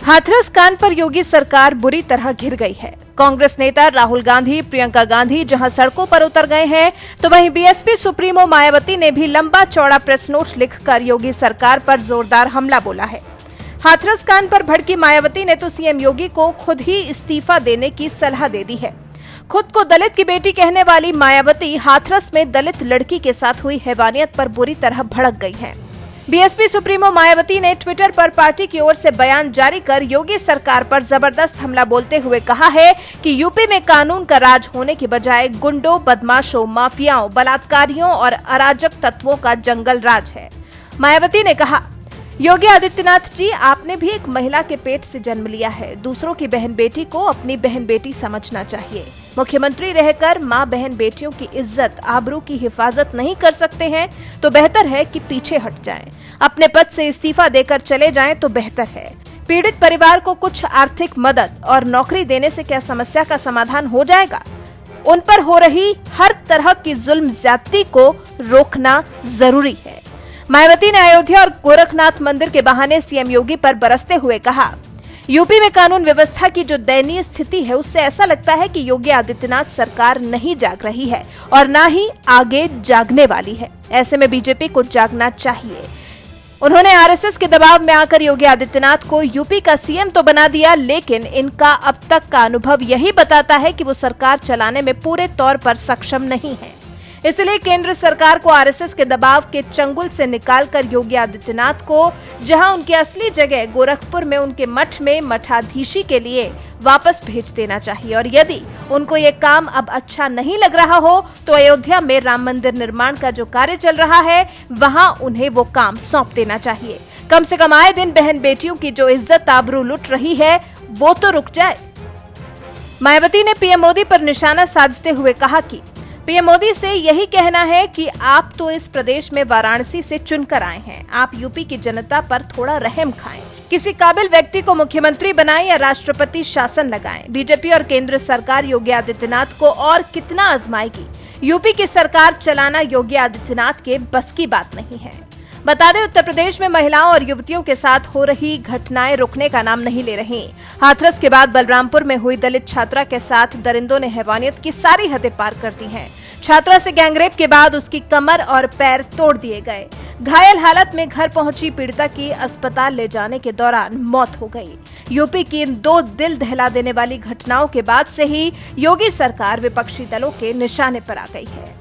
हाथरस कांड पर योगी सरकार बुरी तरह घिर गई है। कांग्रेस नेता राहुल गांधी, प्रियंका गांधी जहां सड़कों पर उतर गए हैं, तो वहीं बीएसपी सुप्रीमो मायावती ने भी लंबा चौड़ा प्रेस नोट लिखकर योगी सरकार पर जोरदार हमला बोला है। हाथरस कांड पर भड़की मायावती ने तो सीएम योगी को खुद ही इस्तीफा देने की सलाह दे दी है। खुद को दलित की बेटी कहने वाली मायावती हाथरस में दलित लड़की के साथ हुई हैवानियत पर बुरी तरह भड़क गई हैं। बीएसपी सुप्रीमो मायावती ने ट्विटर पर पार्टी की ओर से बयान जारी कर योगी सरकार पर जबरदस्त हमला बोलते हुए कहा है कि यूपी में कानून का राज होने के बजाय गुंडों, बदमाशों, माफियाओं, बलात्कारियों और अराजक तत्वों का जंगल राज है। मायावती ने कहा, योगी आदित्यनाथ जी, आपने भी एक महिला के पेट से जन्म लिया है। दूसरों की बहन बेटी को अपनी बहन बेटी समझना चाहिए। मुख्यमंत्री रहकर माँ बहन बेटियों की इज्जत, आबरू की हिफाजत नहीं कर सकते हैं तो बेहतर है कि पीछे हट जाएं। अपने पद से इस्तीफा देकर चले जाएं तो बेहतर है। पीड़ित परिवार को कुछ आर्थिक मदद और नौकरी देने से क्या समस्या का समाधान हो जाएगा? उन पर हो रही हर तरह की जुल्म ज्यादती को रोकना जरूरी है। मायावती ने अयोध्या और गोरखनाथ मंदिर के बहाने सीएम योगी पर बरसते हुए कहा, यूपी में कानून व्यवस्था की जो दयनीय स्थिति है, उससे ऐसा लगता है कि योगी आदित्यनाथ सरकार नहीं जाग रही है और ना ही आगे जागने वाली है। ऐसे में बीजेपी को जागना चाहिए। उन्होंने आरएसएस के दबाव में आकर योगी आदित्यनाथ को यूपी का सीएम तो बना दिया, लेकिन इनका अब तक का अनुभव यही बताता है कि वो सरकार चलाने में पूरे तौर पर सक्षम नहीं है। इसलिए केंद्र सरकार को आरएसएस के दबाव के चंगुल से निकालकर योगी आदित्यनाथ को, जहां उनकी असली जगह गोरखपुर में उनके मठ में मठाधीशी के लिए, वापस भेज देना चाहिए। और यदि उनको ये काम अब अच्छा नहीं लग रहा हो तो अयोध्या में राम मंदिर निर्माण का जो कार्य चल रहा है, वहां उन्हें वो काम सौंप देना चाहिए। कम से कम आए दिन बहन बेटियों की जो इज्जत आबरू लुट रही है, वो तो रुक जाए। मायावती ने पीएम मोदी पर निशाना साधते हुए कहा कि पीएम मोदी से यही कहना है कि आप तो इस प्रदेश में वाराणसी से चुनकर आए हैं। आप यूपी की जनता पर थोड़ा रहम खाएं। किसी काबिल व्यक्ति को मुख्यमंत्री बनाएं या राष्ट्रपति शासन लगाएं। बीजेपी और केंद्र सरकार योगी आदित्यनाथ को और कितना आजमाएगी? यूपी की सरकार चलाना योगी आदित्यनाथ के बस की बात नहीं है। बता दें, उत्तर प्रदेश में महिलाओं और युवतियों के साथ हो रही घटनाएं रुकने का नाम नहीं ले रही। हाथरस के बाद बलरामपुर में हुई दलित छात्रा के साथ दरिंदों ने हैवानियत की सारी हदें पार कर दी हैं। छात्रा से गैंगरेप के बाद उसकी कमर और पैर तोड़ दिए गए। घायल हालत में घर पहुंची पीड़िता की अस्पताल ले जाने के दौरान मौत हो गई। यूपी की इन दो दिल दहला देने वाली घटनाओं के बाद से ही योगी सरकार विपक्षी दलों के निशाने पर आ गई है।